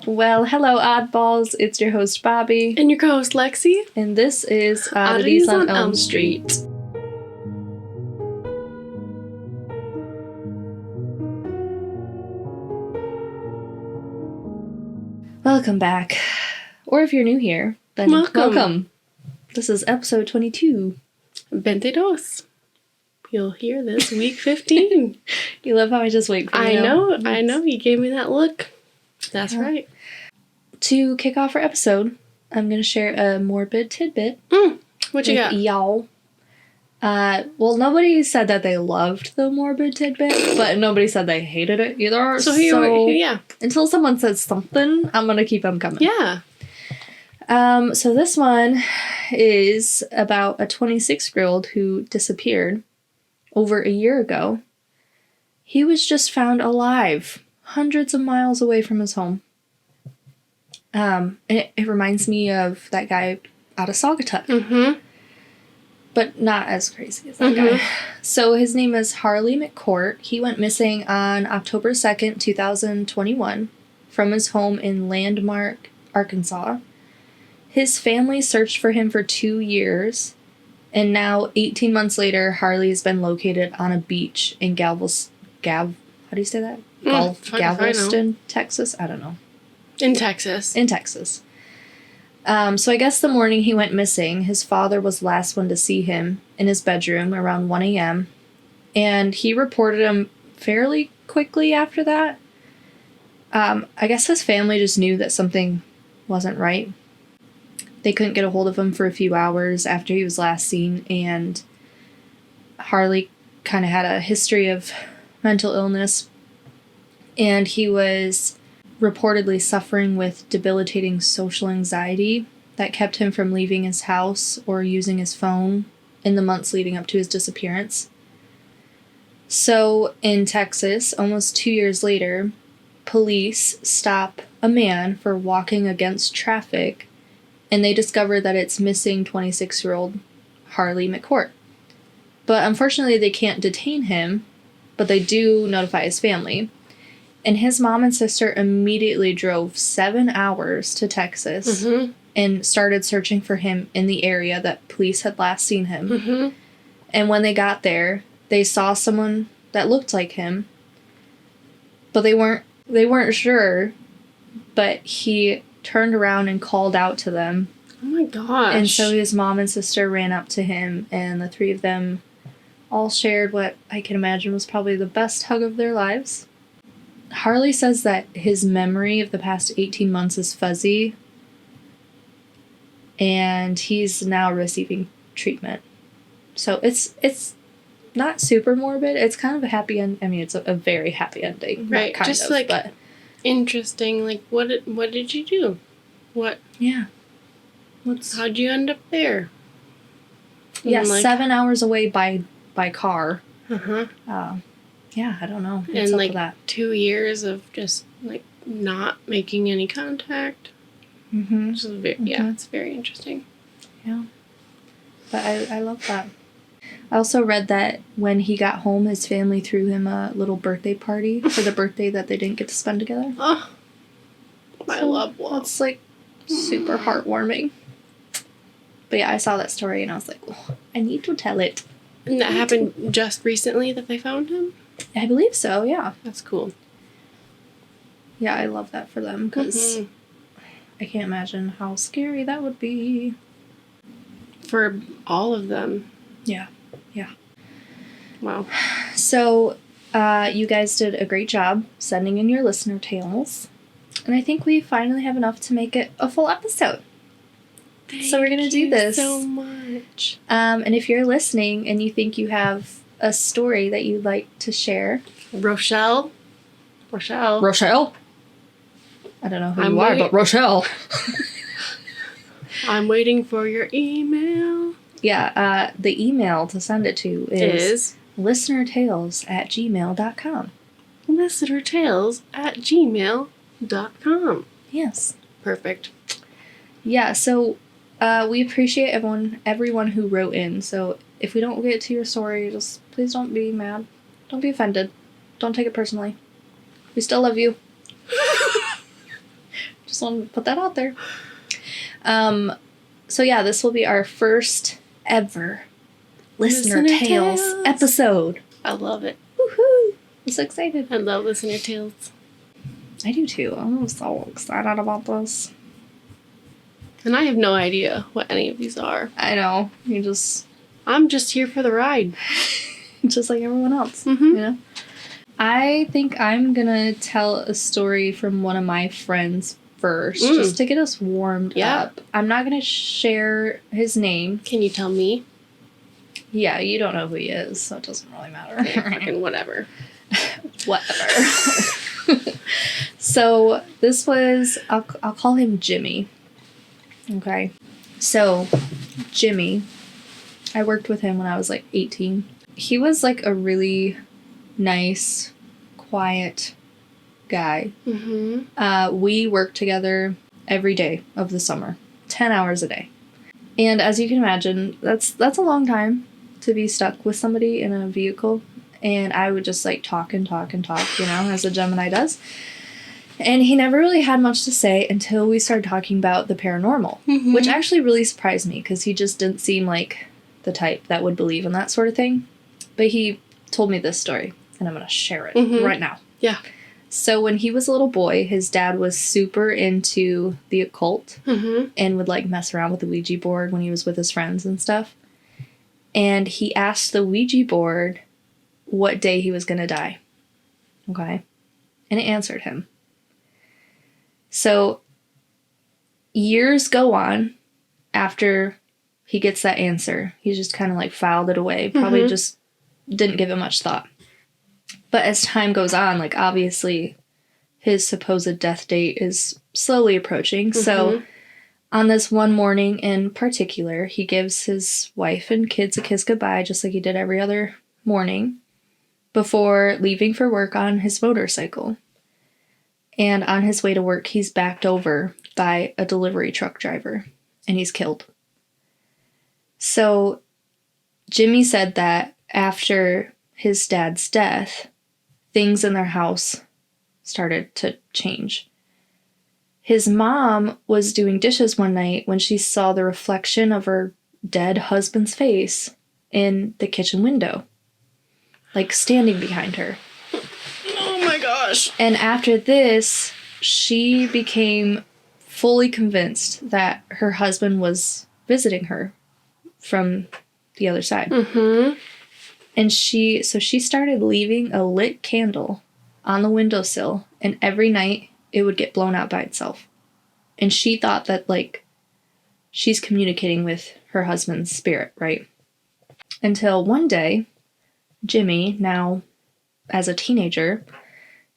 Well, hello, oddballs. It's your host, Bobby. And your co-host, Lexi. And this is Oddities on Elm Street. Welcome back. Or if you're new here, then welcome. This is episode 22. 22. You'll hear this week 15. You love how I just wait for you. I know. You gave me that look. That's right. To kick off our episode, I'm going to share a morbid tidbit. What you got? Y'all. Well, nobody said that they loved the morbid tidbit, but nobody said they hated it either. So until someone says something, I'm going to keep them coming. Yeah. So this one is about a 26-year-old who disappeared over a year ago. He was just found alive, hundreds of miles away from his home. And it reminds me of that guy out of Saugatuck. Mm-hmm. But not as crazy as that guy. So his name is Harley McCourt. He went missing on October 2nd, 2021 from his home in Landmark, Arkansas. His family searched for him for 2 years, and now, 18 months later, Harley has been located on a beach in Galveston, Texas? I don't know. In Texas. So I guess the morning he went missing, his father was the last one to see him in his bedroom around 1 a.m., and he reported him fairly quickly after that. I guess his family just knew that something wasn't right. They couldn't get a hold of him for a few hours after he was last seen, and Harley kind of had a history of mental illness, and he was reportedly suffering with debilitating social anxiety that kept him from leaving his house or using his phone in the months leading up to his disappearance. So, in Texas, almost 2 years later, police stop a man for walking against traffic, and they discover that it's missing 26-year-old Harley McCourt. But unfortunately, they can't detain him, but they do notify his family. And his mom and sister immediately drove 7 hours to Texas and started searching for him in the area that police had last seen him. And when they got there, they saw someone that looked like him, but they weren't sure. But he turned around and called out to them. Oh my gosh. And so his mom and sister ran up to him, and the three of them all shared what I can imagine was probably the best hug of their lives. Harley says that his memory of the past 18 months is fuzzy, and he's now receiving treatment. So it's not super morbid. It's kind of a happy end. I mean, it's a very happy ending. Right. Just but interesting. Like, what did you do? What? Yeah. How'd you end up there? Yeah, 7 hours away by car. Yeah, I don't know. What's up with that? 2 years of just, not making any contact. Which is it's very interesting. Yeah. But I love that. I also read that when he got home, his family threw him a little birthday party for the birthday that they didn't get to spend together. Oh, I love love. That's, super heartwarming. But yeah, I saw that story and I was like, oh, I need to tell it. And that happened just recently that they found him? I believe so, yeah. That's cool. Yeah, I love that for them because I can't imagine how scary that would be. For all of them. Yeah. Wow. So, you guys did a great job sending in your listener tales. And I think we finally have enough to make it a full episode. So we're going to do this. Thank you so much. And if you're listening and you think you have a story that you'd like to share. Rochelle. I don't know who you are, but Rochelle. I'm waiting for your email. Yeah, the email to send it to is listenertales@gmail.com. listenertales@gmail.com. Yes. Perfect. Yeah, so we appreciate everyone who wrote in. So if we don't get to your story, just please don't be mad. Don't be offended. Don't take it personally. We still love you. Just wanted to put that out there. So yeah, this will be our first ever Listener Tales episode. I love it. Woohoo! I'm so excited. I love Listener Tales. I do too. I'm so excited about this. And I have no idea what any of these are. I know. I'm just here for the ride. Just like everyone else. Mm-hmm. You know? I think I'm gonna tell a story from one of my friends first, just to get us warmed up. I'm not gonna share his name. Can you tell me? Yeah, you don't know who he is, so it doesn't really matter. Okay, fucking whatever. Whatever. So this was, I'll call him Jimmy. Okay. So Jimmy, I worked with him when I was like 18. He was like a really nice, quiet guy. Mm-hmm. We worked together every day of the summer, 10 hours a day. And as you can imagine, that's a long time to be stuck with somebody in a vehicle. And I would just like talk and talk and talk, you know, as a Gemini does. And he never really had much to say until we started talking about the paranormal, which actually really surprised me because he just didn't seem like the type that would believe in that sort of thing. But he told me this story, and I'm going to share it right now. Yeah. So when he was a little boy, his dad was super into the occult and would like mess around with the Ouija board when he was with his friends and stuff. And he asked the Ouija board what day he was going to die. Okay. And it answered him. So years go on after he gets that answer. He just kind of like filed it away. Probably just didn't give it much thought. But as time goes on, like obviously his supposed death date is slowly approaching. So on this one morning in particular, he gives his wife and kids a kiss goodbye, just like he did every other morning, before leaving for work on his motorcycle. And on his way to work, he's backed over by a delivery truck driver, and he's killed. So Jimmy said that after his dad's death, things in their house started to change. His mom was doing dishes one night when she saw the reflection of her dead husband's face in the kitchen window, like standing behind her. Oh my gosh. And after this, she became fully convinced that her husband was visiting her from the other side. And she started leaving a lit candle on the windowsill, and every night it would get blown out by itself. And she thought that, like, she's communicating with her husband's spirit, right? Until one day, Jimmy, now as a teenager,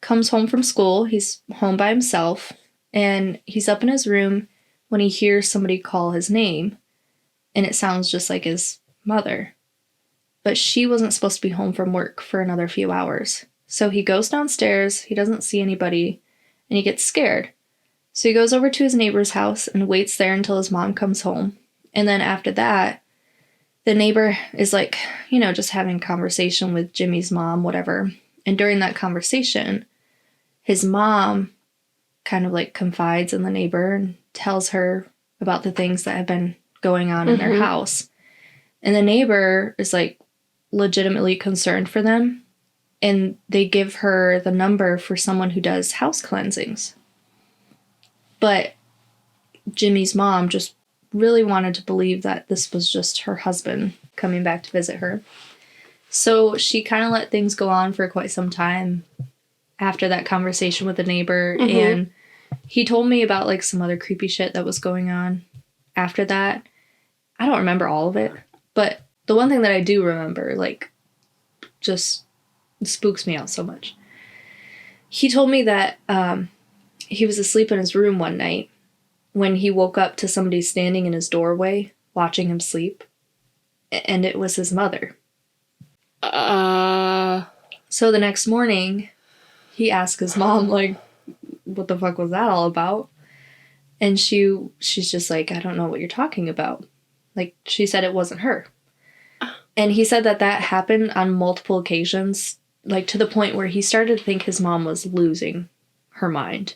comes home from school. He's home by himself, and he's up in his room when he hears somebody call his name, and it sounds just like his mother. But she wasn't supposed to be home from work for another few hours. So he goes downstairs, he doesn't see anybody, and he gets scared. So he goes over to his neighbor's house and waits there until his mom comes home. And then after that, the neighbor is like, you know, just having a conversation with Jimmy's mom, whatever. And during that conversation, his mom kind of like confides in the neighbor and tells her about the things that have been going on in their house. And the neighbor is like legitimately concerned for them. And they give her the number for someone who does house cleansings. But Jimmy's mom just really wanted to believe that this was just her husband coming back to visit her. So she kind of let things go on for quite some time after that conversation with the neighbor. And he told me about like some other creepy shit that was going on after that. I don't remember all of it, but the one thing that I do remember, like, just spooks me out so much. He told me that he was asleep in his room one night when he woke up to somebody standing in his doorway watching him sleep, and it was his mother. So the next morning, he asked his mom, like, what the fuck was that all about? And she's just like, I don't know what you're talking about. Like, she said it wasn't her. And he said that happened on multiple occasions, like to the point where he started to think his mom was losing her mind.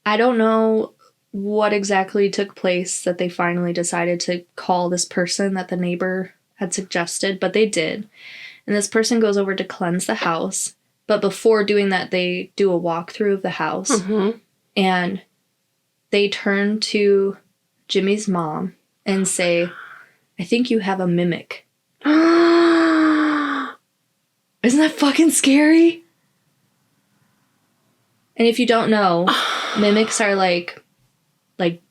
I don't know what exactly took place that they finally decided to call this person that the neighbor had suggested, but they did. And this person goes over to cleanse the house. But before doing that, they do a walkthrough of the house. Mm-hmm. And they turn to Jimmy's mom and say, I think you have a mimic. Isn't that fucking scary? And if you don't know, mimics are like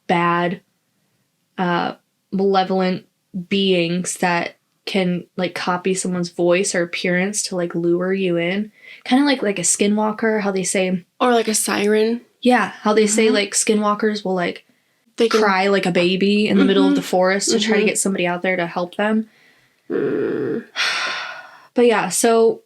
bad, malevolent beings that can like copy someone's voice or appearance to like lure you in. Kind of like a skinwalker, how they say. Or like a siren. Yeah, how they say like skinwalkers will like They can cry like a baby in the middle of the forest to try to get somebody out there to help them. But yeah, so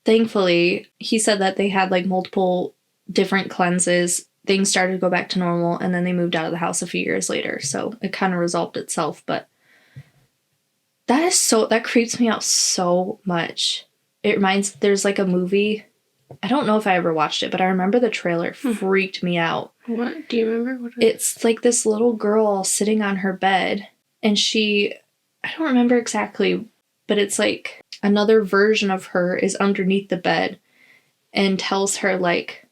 thankfully, he said that they had like multiple different cleanses. Things started to go back to normal, and then they moved out of the house a few years later. So it kind of resolved itself. But that creeps me out so much. It reminds, there's like a movie. I don't know if I ever watched it, but I remember the trailer freaked me out. What? Do you remember? What It's like this little girl sitting on her bed, and I don't remember exactly, but it's like another version of her is underneath the bed and tells her like,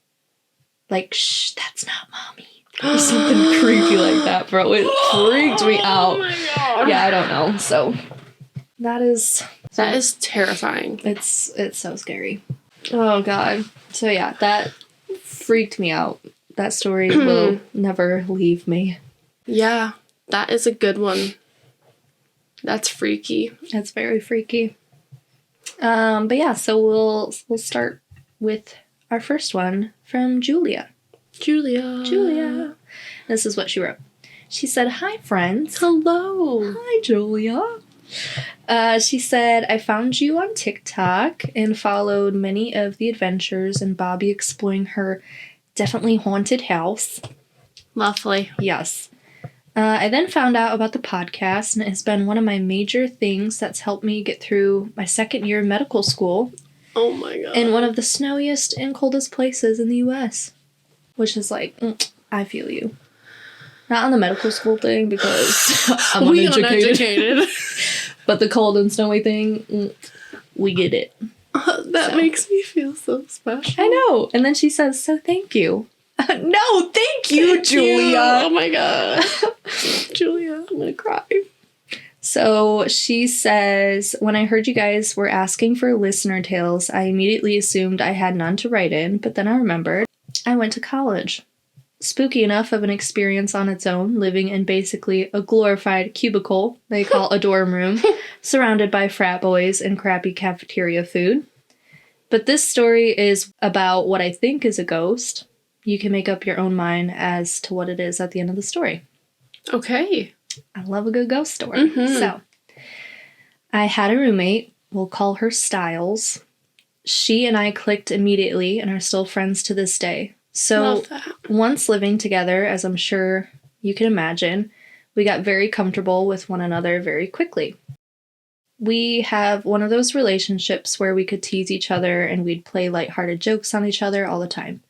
shh, that's not mommy. Or something creepy like that, bro. It freaked me out. Oh my god. Yeah, I don't know. So that is terrifying. It's so scary. Oh god. So yeah, that freaked me out. That story will never leave me. Yeah, that is a good one. That's freaky. It's very freaky. But yeah, so we'll start with our first one from Julia. Julia. This is what she wrote. She said, "Hi, friends." Hello. Hi, Julia. She said, "I found you on TikTok and followed many of the adventures and Bobby exploring her definitely haunted house." Lovely. Yes. I then found out about the podcast, and it has been one of my major things that's helped me get through my second year of medical school Oh my god. in one of the snowiest and coldest places in the U.S., which is like, I feel you. Not on the medical school thing, because I'm uneducated. But the cold and snowy thing, we get it. That makes me feel so special. I know. And then she says, "So thank you." No, thank you, Thank Julia. you. Oh my god. Julia, I'm gonna cry. So she says, "When I heard you guys were asking for listener tales, I immediately assumed I had none to write in, but then I remembered I went to college. Spooky enough of an experience on its own, living in basically a glorified cubicle they call a dorm room, surrounded by frat boys and crappy cafeteria food. But this story is about what I think is a ghost. You can make up your own mind as to what it is at the end of the story." Okay. I love a good ghost story. So, I had a roommate. We'll call her Styles. She and I clicked immediately and are still friends to this day. So, Love that. once living together, as I'm sure you can imagine, we got very comfortable with one another very quickly. We have one of those relationships where we could tease each other and we'd play lighthearted jokes on each other all the time.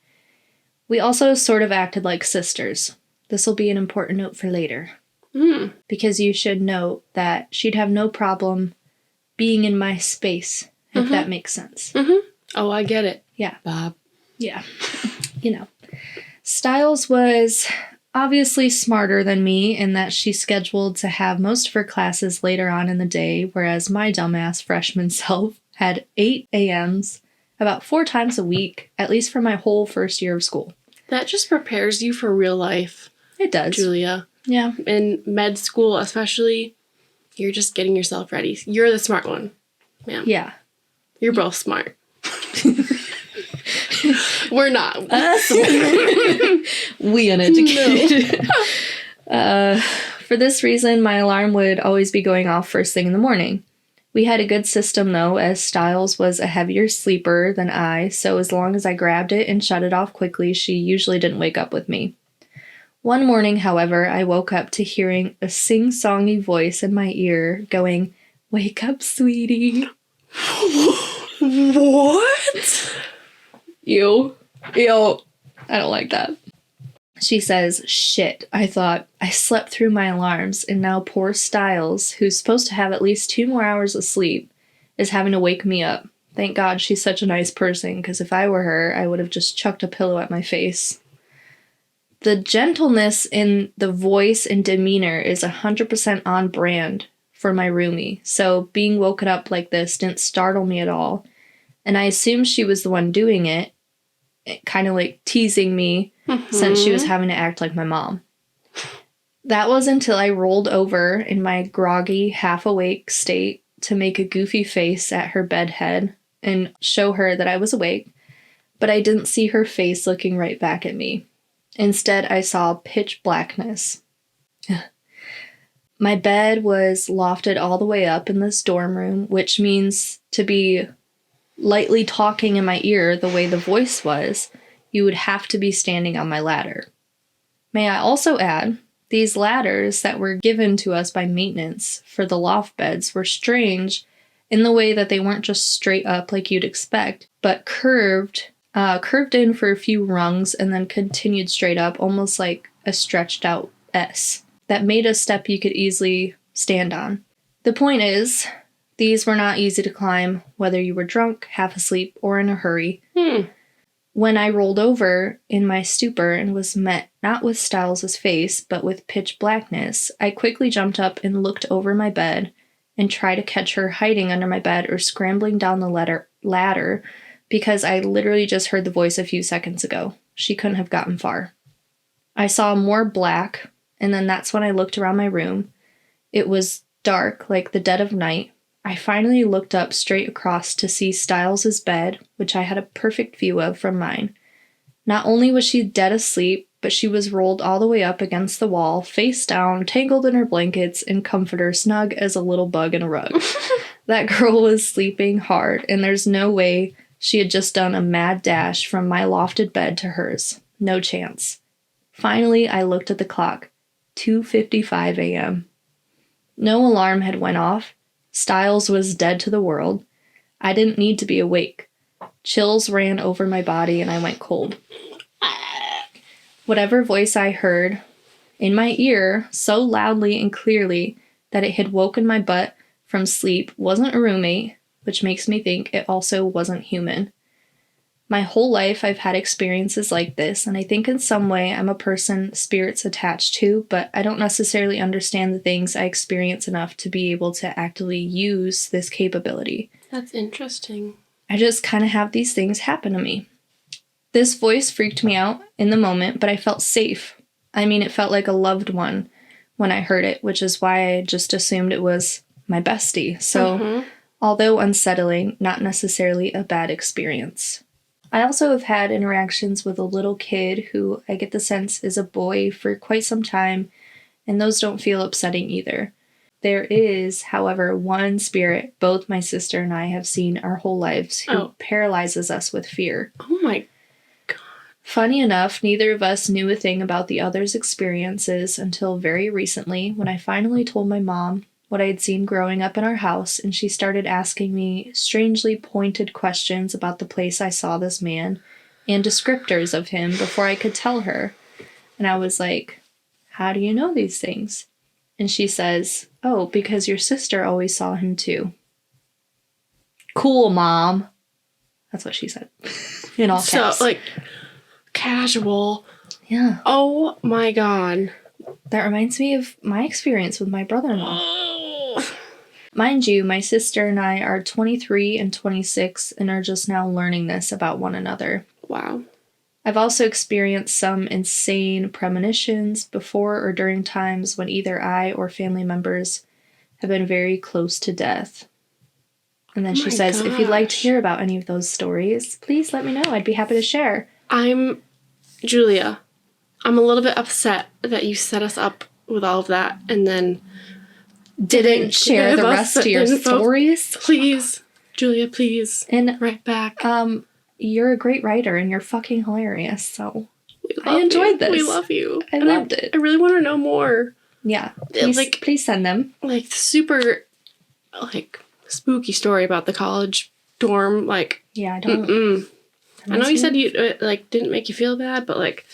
We also sort of acted like sisters. This will be an important note for later. Because you should note that she'd have no problem being in my space, if that makes sense. Oh, I get it. Yeah. Bob. Yeah. You know. Styles was obviously smarter than me in that she scheduled to have most of her classes later on in the day, whereas my dumbass freshman self had 8 a.m.s about 4 times a week, at least for my whole first year of school. That just prepares you for real life. It does. Julia. Yeah. In med school, especially, you're just getting yourself ready. You're the smart one, ma'am. Yeah. You're both smart. We're not. We uneducated. For this reason, my alarm would always be going off first thing in the morning. We had a good system, though, as Styles was a heavier sleeper than I, so as long as I grabbed it and shut it off quickly, she usually didn't wake up with me. One morning, however, I woke up to hearing a sing-songy voice in my ear going, "Wake up, sweetie." What? Ew. I don't like that. She says, shit, I thought, I slept through my alarms, and now poor Styles, who's supposed to have at least 2 more hours of sleep, is having to wake me up. Thank God she's such a nice person, because if I were her, I would have just chucked a pillow at my face. The gentleness in the voice and demeanor is 100% on brand for my roomie, so being woken up like this didn't startle me at all, and I assumed she was the one doing it, kind of like teasing me since she was having to act like my mom. That was until I rolled over in my groggy, half-awake state to make a goofy face at her bed head and show her that I was awake, but I didn't see her face looking right back at me. Instead, I saw pitch blackness. My bed was lofted all the way up in this dorm room, which means to be lightly talking in my ear the way the voice was, you would have to be standing on my ladder. May I also add, these ladders that were given to us by maintenance for the loft beds were strange in the way that they weren't just straight up like you'd expect, but curved in for a few rungs and then continued straight up, almost like a stretched out S, that made a step you could easily stand on. The point is, these were not easy to climb, whether you were drunk, half asleep, or in a hurry. When I rolled over in my stupor and was met not with Styles' face, but with pitch blackness, I quickly jumped up and looked over my bed and tried to catch her hiding under my bed or scrambling down the ladder because I literally just heard the voice a few seconds ago. She couldn't have gotten far. I saw more black, and then that's when I looked around my room. It was dark, like the dead of night. I finally looked up straight across to see Styles' bed, which I had a perfect view of from mine. Not only was she dead asleep, but she was rolled all the way up against the wall, face down, tangled in her blankets and comforter, snug as a little bug in a rug. That girl was sleeping hard, and there's no way she had just done a mad dash from my lofted bed to hers. No chance. Finally, I looked at the clock. 2:55 a.m. No alarm had went off. Styles was dead to the world. I didn't need to be awake. Chills ran over my body and I went cold. Whatever voice I heard in my ear so loudly and clearly that it had woken my butt from sleep wasn't a roommate, which makes me think it also wasn't human. My whole life I've had experiences like this, and I think in some way I'm a person spirits attached to, but I don't necessarily understand the things I experience enough to be able to actively use this capability. That's interesting. I just kind of have these things happen to me. This voice freaked me out in the moment, but I felt safe. I mean, it felt like a loved one when I heard it, which is why I just assumed it was my bestie. So, although unsettling, not necessarily a bad experience. I also have had interactions with a little kid who I get the sense is a boy for quite some time, and those don't feel upsetting either. There is, however, one spirit both my sister and I have seen our whole lives who paralyzes us with fear. Oh my God. Funny enough, neither of us knew a thing about the other's experiences until very recently when I finally told my mom what I had seen growing up in our house, and she started asking me strangely pointed questions about the place I saw this man and descriptors of him before I could tell her. And I was like, how do you know these things? And she says, oh, because your sister always saw him too. Cool, Mom. That's what she said. In all caps. So, like, casual. Yeah. Oh my God. That reminds me of my experience with my brother-in-law. Mind you, my sister and I are 23 and 26 and are just now learning this about one another. Wow. I've also experienced some insane premonitions before or during times when either I or family members have been very close to death. And then she says, if you'd like to hear about any of those stories, please let me know. I'd be happy to share. Julia, I'm a little bit upset that you set us up with all of that and then didn't share the rest of your stories. Please, Julia, please. And right back. You're a great writer and you're fucking hilarious, so I enjoyed this. We love you. I loved it. I really want to know more. Yeah. Please send them. Like, super, like, spooky story about the college dorm. Like, yeah, I don't. I know you said you, like, didn't make you feel bad, but, like,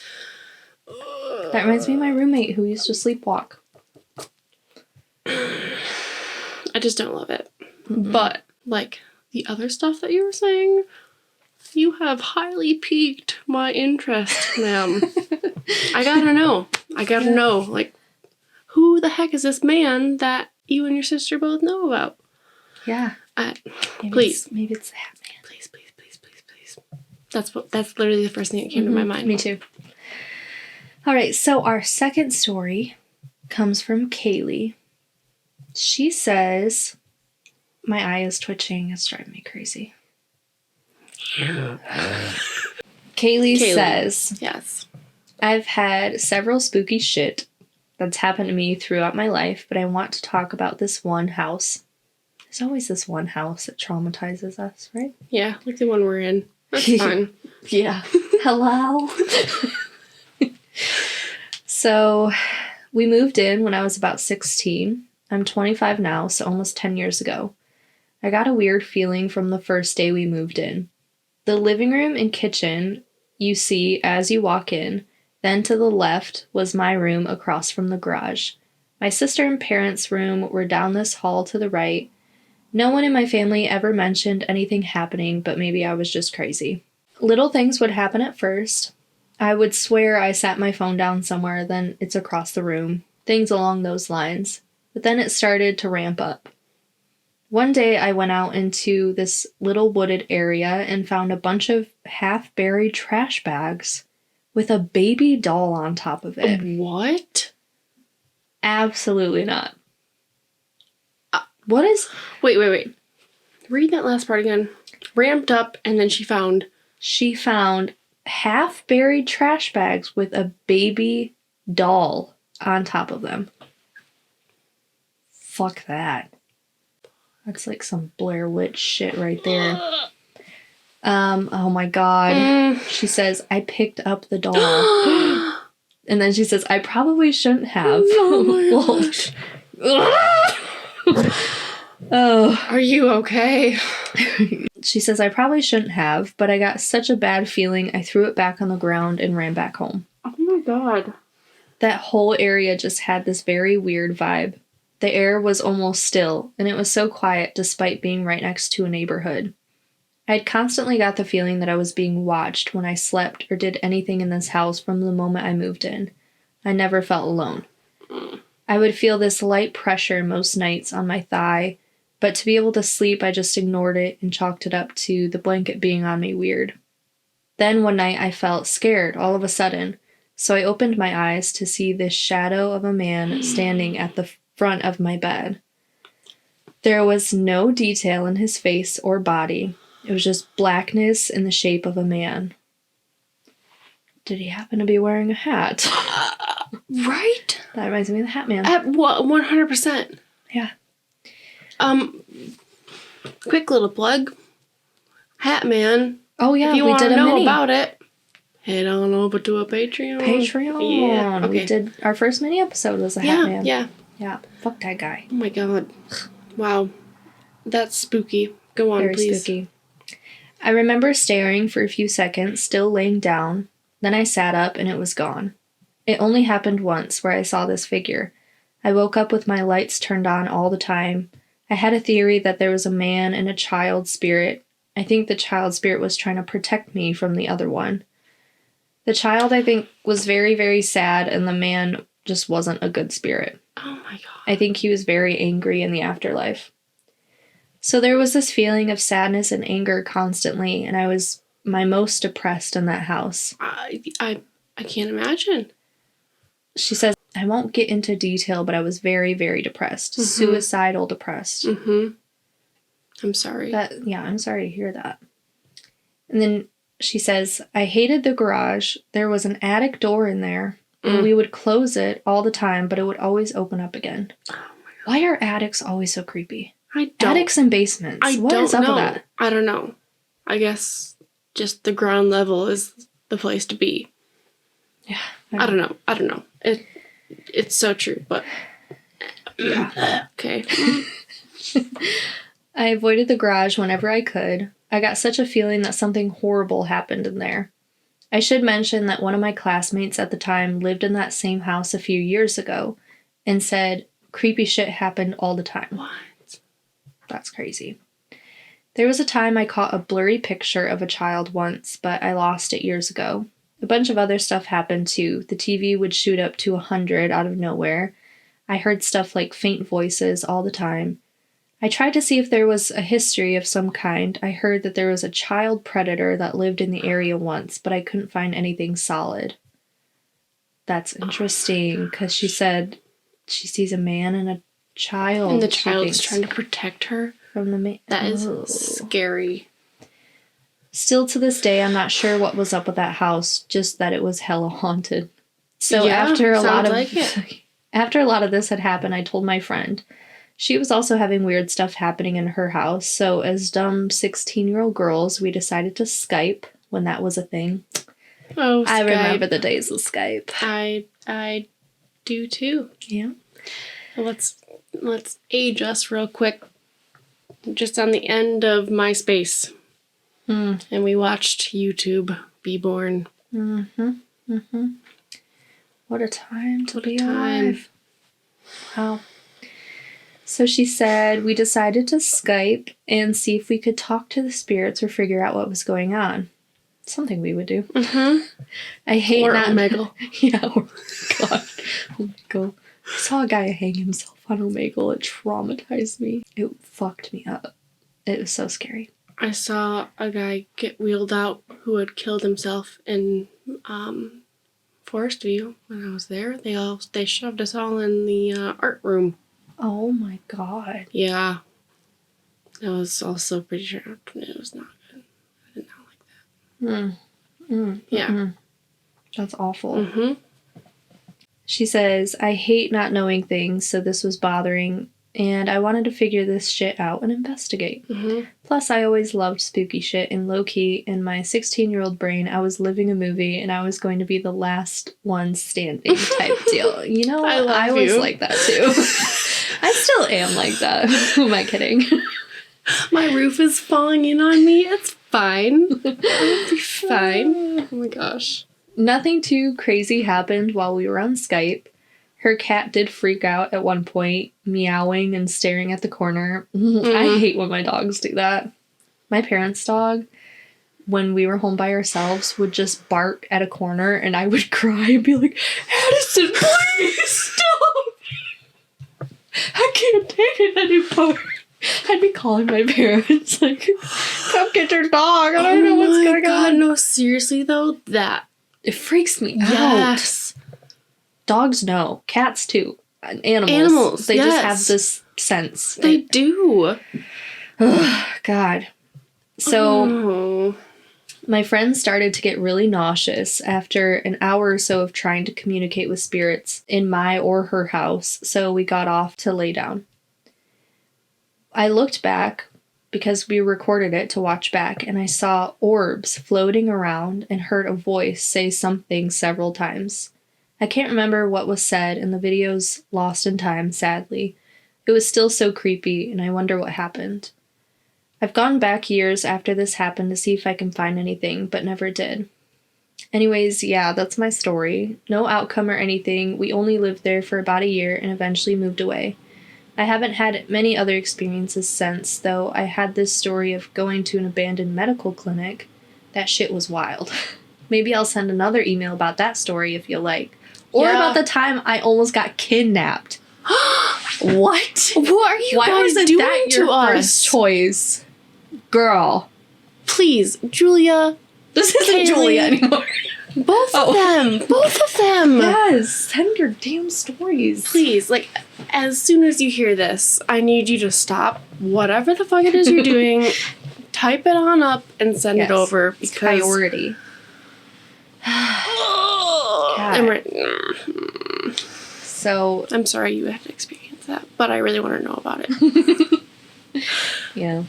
That reminds me of my roommate who used to sleepwalk. I just don't love it. Mm-hmm. But, like, the other stuff that you were saying, you have highly piqued my interest, ma'am. I gotta know. Like, who the heck is this man that you and your sister both know about? Yeah. Please. Maybe it's the Hat Man. Please. That's literally the first thing that came to my mind. Me too. All right, so our second story comes from Kaylee. She says, my eye is twitching. It's driving me crazy. Kaylee says, yes, I've had several spooky shit that's happened to me throughout my life, but I want to talk about this one house. There's always this one house that traumatizes us, right? Yeah, like the one we're in. That's fine. Yeah. Hello? So, we moved in when I was about 16. I'm 25 now, so almost 10 years ago. I got a weird feeling from the first day we moved in. The living room and kitchen you see as you walk in, then to the left was my room across from the garage. My sister and parents' room were down this hall to the right. No one in my family ever mentioned anything happening, but maybe I was just crazy. Little things would happen at first. I would swear I sat my phone down somewhere, then it's across the room. Things along those lines. But then it started to ramp up. One day I went out into this little wooded area and found a bunch of half-buried trash bags with a baby doll on top of it. What? Absolutely not. What is... Wait. Read that last part again. Ramped up, and then she found half-buried trash bags with a baby doll on top of them. Fuck that. That's like some Blair Witch shit right there. Oh my god. She says, I picked up the doll. And then she says, I probably shouldn't have. Oh. Are you okay? She says, I probably shouldn't have, but I got such a bad feeling I threw it back on the ground and ran back home. Oh my god. That whole area just had this very weird vibe. The air was almost still, and it was so quiet despite being right next to a neighborhood. I had constantly got the feeling that I was being watched when I slept or did anything in this house from the moment I moved in. I never felt alone. I would feel this light pressure most nights on my thigh, but to be able to sleep, I just ignored it and chalked it up to the blanket being on me weird. Then one night I felt scared all of a sudden, so I opened my eyes to see this shadow of a man standing at the front of my bed. There was no detail in his face or body. It was just blackness in the shape of a man. Did he happen to be wearing a hat? Right? That reminds me of the Hat Man. At what? 100%. Yeah. Quick little plug. Hat Man. Oh yeah, if you we want did to a know mini. About it, head on over to a Patreon. Yeah. Okay. We did our first mini episode was a Hat Man. Yeah. Fuck that guy. Oh my god. Wow. That's spooky. Go on, Very please. Spooky. I remember staring for a few seconds, still laying down. Then I sat up and it was gone. It only happened once where I saw this figure. I woke up with my lights turned on all the time. I had a theory that there was a man and a child spirit. I think the child spirit was trying to protect me from the other one. The child, I think, was very, very sad, and the man just wasn't a good spirit. Oh my god. I think he was very angry in the afterlife. So there was this feeling of sadness and anger constantly, and I was my most depressed in that house. I can't imagine. She says, I won't get into detail, but I was very, very depressed. Mm-hmm. Suicidal depressed. Mm-hmm. I'm sorry. I'm sorry to hear that. And then she says, I hated the garage. There was an attic door in there. And we would close it all the time, but it would always open up again. Oh my god. Why are attics always so creepy? Attics and basements. What is up with that? I don't know. I guess just the ground level is the place to be. Yeah. I don't know. It's so true, but yeah. Okay. I avoided the garage whenever I could. I got such a feeling that something horrible happened in there. I should mention that one of my classmates at the time lived in that same house a few years ago and said creepy shit happened all the time. What? That's crazy. There was a time I caught a blurry picture of a child once, but I lost it years ago. A bunch of other stuff happened too. The TV would shoot up to 100 out of nowhere. I heard stuff like faint voices all the time. I tried to see if there was a history of some kind. I heard that there was a child predator that lived in the area once, but I couldn't find anything solid. That's interesting, because she said she sees a man and a child. And the child's trying to protect her from the man. That is scary. Still to this day, I'm not sure what was up with that house, just that it was hella haunted. So Yeah, after a lot of like it. after a lot of this had happened, I told my friend. She was also having weird stuff happening in her house, so as dumb 16-year-old girls, we decided to Skype when that was a thing. Oh, I Skype. remember the days of Skype. I do too. Yeah. Let's age us real quick. Just on the end of MySpace. And we watched YouTube be born. What a time to be alive. Wow. So she said we decided to Skype and see if we could talk to the spirits or figure out what was going on. Something we would do. I hate Or not... Omegle. Yeah, oh God. Omegle. I saw a guy hang himself on Omegle. It traumatized me. It fucked me up. It was so scary. I saw a guy get wheeled out who had killed himself in Forest View when I was there. They shoved us all in the art room. Oh my God. Yeah. That was also pretty sure it was not good. I did not like that. Yeah. That's awful. She says, I hate not knowing things, so this was bothering, and I wanted to figure this shit out and investigate. Plus, I always loved spooky shit, and low-key, in my 16-year-old brain, I was living a movie, and I was going to be the last one standing type deal. You know, I was like that, too. I still am like that. Who am I kidding? My roof is falling in on me. It's fine. It'll be fine. Oh my gosh. Nothing too crazy happened while we were on Skype. Her cat did freak out at one point, meowing and staring at the corner. I hate when my dogs do that. My parents' dog, when we were home by ourselves, would just bark at a corner, and I would cry and be like, Addison, please stop! I can't take it anymore. I'd be calling my parents, like, come get your dog. I don't know what's going on. No, seriously, though, It freaks me out. Yes. Dogs know. Cats, too. Animals. They just have this sense. They do. God. So, my friend started to get really nauseous after an hour or so of trying to communicate with spirits in my or her house, so we got off to lay down. I looked back, because we recorded it to watch back, and I saw orbs floating around and heard a voice say something several times. I can't remember what was said, and the video's lost in time, sadly. It was still so creepy, and I wonder what happened. I've gone back years after this happened to see if I can find anything, but never did. Anyways, yeah, that's my story. No outcome or anything. We only lived there for about a year and eventually moved away. I haven't had many other experiences since, though I had this story of going to an abandoned medical clinic. That shit was wild. Maybe I'll send another email about that story if you like. Or about the time I almost got kidnapped. What? What are you guys doing that to your us? first choice? Girl. Please, Julia. This isn't Kaylee. Julia anymore. Both of them. Both of them. Yes. Send your damn stories. Please, like, as soon as you hear this, I need you to stop whatever the fuck it is you're doing, type it on up, and send it over. Because it's priority. So, I'm sorry you had to experience that, but I really want to know about it. Yeah.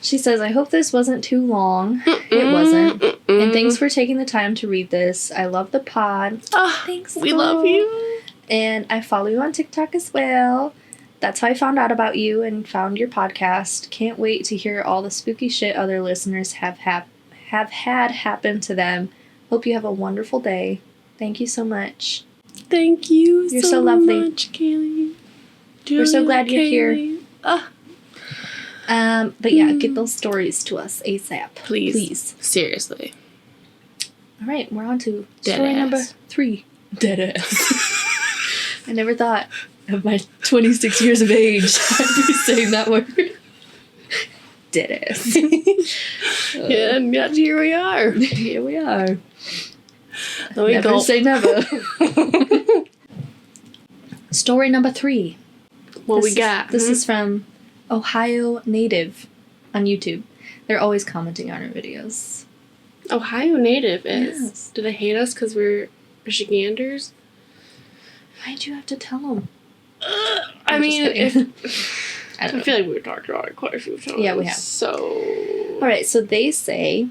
She says, I hope this wasn't too long. It wasn't. And thanks for taking the time to read this. I love the pod. Thanks. We love you. And I follow you on TikTok as well. That's how I found out about you and found your podcast. Can't wait to hear all the spooky shit other listeners have had happen to them Hope you have a wonderful day. Thank you so much. Thank you. You're so lovely. Much, Kaylee. We're so glad you're here. But yeah, get those stories to us ASAP. Please. Seriously. All right, we're on to Dead story ass. number 3. Dead ass. I never thought of my 26 years of age I'd be saying that word. Dead ass. And yet here we are. Here we are. Never say never. Story number 3. This is from Ohio Native on YouTube. They're always commenting on our videos. Ohio Native is. Yes. Do they hate us because we're Michiganders? Why'd you have to tell them? I mean, I feel like we've talked about it quite a few times. Yeah, we have. So. Alright, so they say,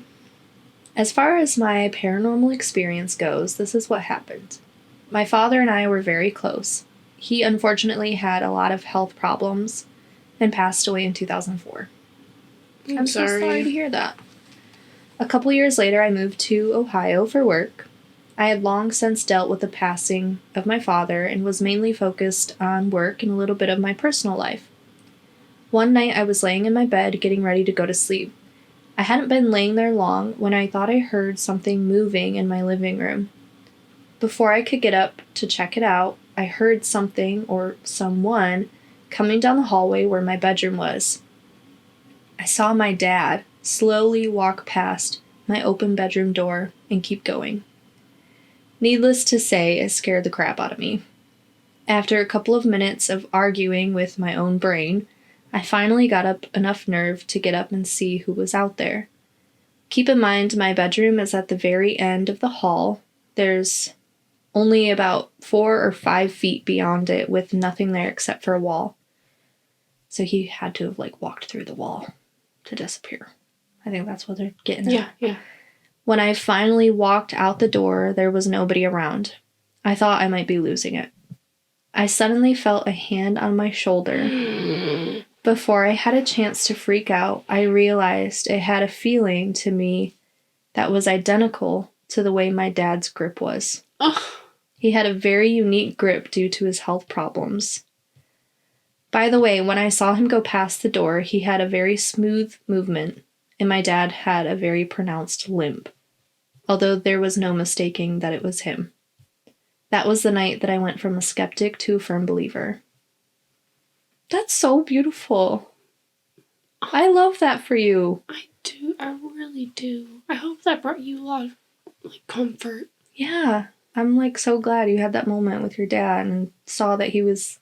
as far as my paranormal experience goes, this is what happened. My father and I were very close. He unfortunately had a lot of health problems and passed away in 2004. I'm so sorry to hear that. A couple years later, I moved to Ohio for work. I had long since dealt with the passing of my father and was mainly focused on work and a little bit of my personal life. One night, I was laying in my bed getting ready to go to sleep. I hadn't been laying there long when I thought I heard something moving in my living room. Before I could get up to check it out, I heard something or someone coming down the hallway where my bedroom was. I saw my dad slowly walk past my open bedroom door and keep going. Needless to say, it scared the crap out of me. After a couple of minutes of arguing with my own brain, I finally got up enough nerve to get up and see who was out there. Keep in mind, my bedroom is at the very end of the hall. There's only about 4 or 5 feet beyond it with nothing there except for a wall. So he had to have, walked through the wall to disappear. I think that's what they're getting at. Yeah. When I finally walked out the door, there was nobody around. I thought I might be losing it. I suddenly felt a hand on my shoulder. Before I had a chance to freak out, I realized it had a feeling to me that was identical to the way my dad's grip was. Oh. He had a very unique grip due to his health problems. By the way, when I saw him go past the door, he had a very smooth movement, and my dad had a very pronounced limp, although there was no mistaking that it was him. That was the night that I went from a skeptic to a firm believer. That's so beautiful. I love that for you. I do. I really do. I hope that brought you a lot of comfort. Yeah. I'm so glad you had that moment with your dad and saw that he was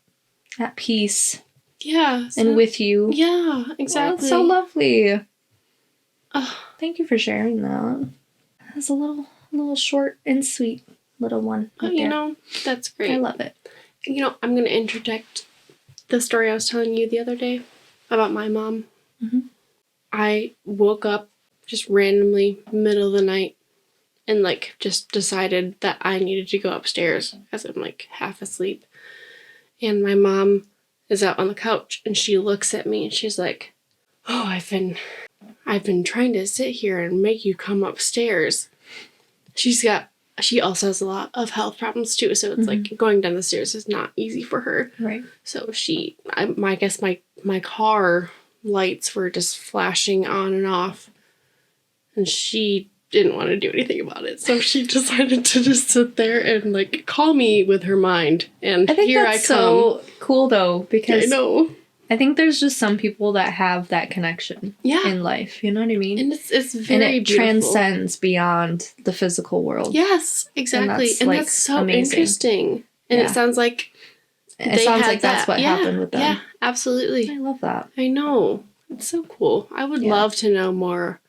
at peace. Yeah. And with you. Yeah, exactly. Oh, that's so lovely. Thank you for sharing that. It's a little short and sweet little one. That's great. I love it. I'm going to interject the story I was telling you the other day about my mom. Mm-hmm. I woke up just randomly, middle of the night, and just decided that I needed to go upstairs as I'm half asleep. And my mom is out on the couch and she looks at me and she's like, "Oh, I've been trying to sit here and make you come upstairs." She also has a lot of health problems too, so it's going down the stairs is not easy for her. Right. So I guess my car lights were just flashing on and off, and she didn't want to do anything about it. So she decided to just sit there and call me with her mind. And I think here that's I come. So cool though, because I know. I think there's just some people that have that connection in life. You know what I mean? And it's very beautiful. Transcends beyond the physical world. Yes, exactly. And that's so amazing. Interesting. And it sounds like that's what happened with them. Yeah, absolutely. I love that. I know. It's so cool. I would love to know more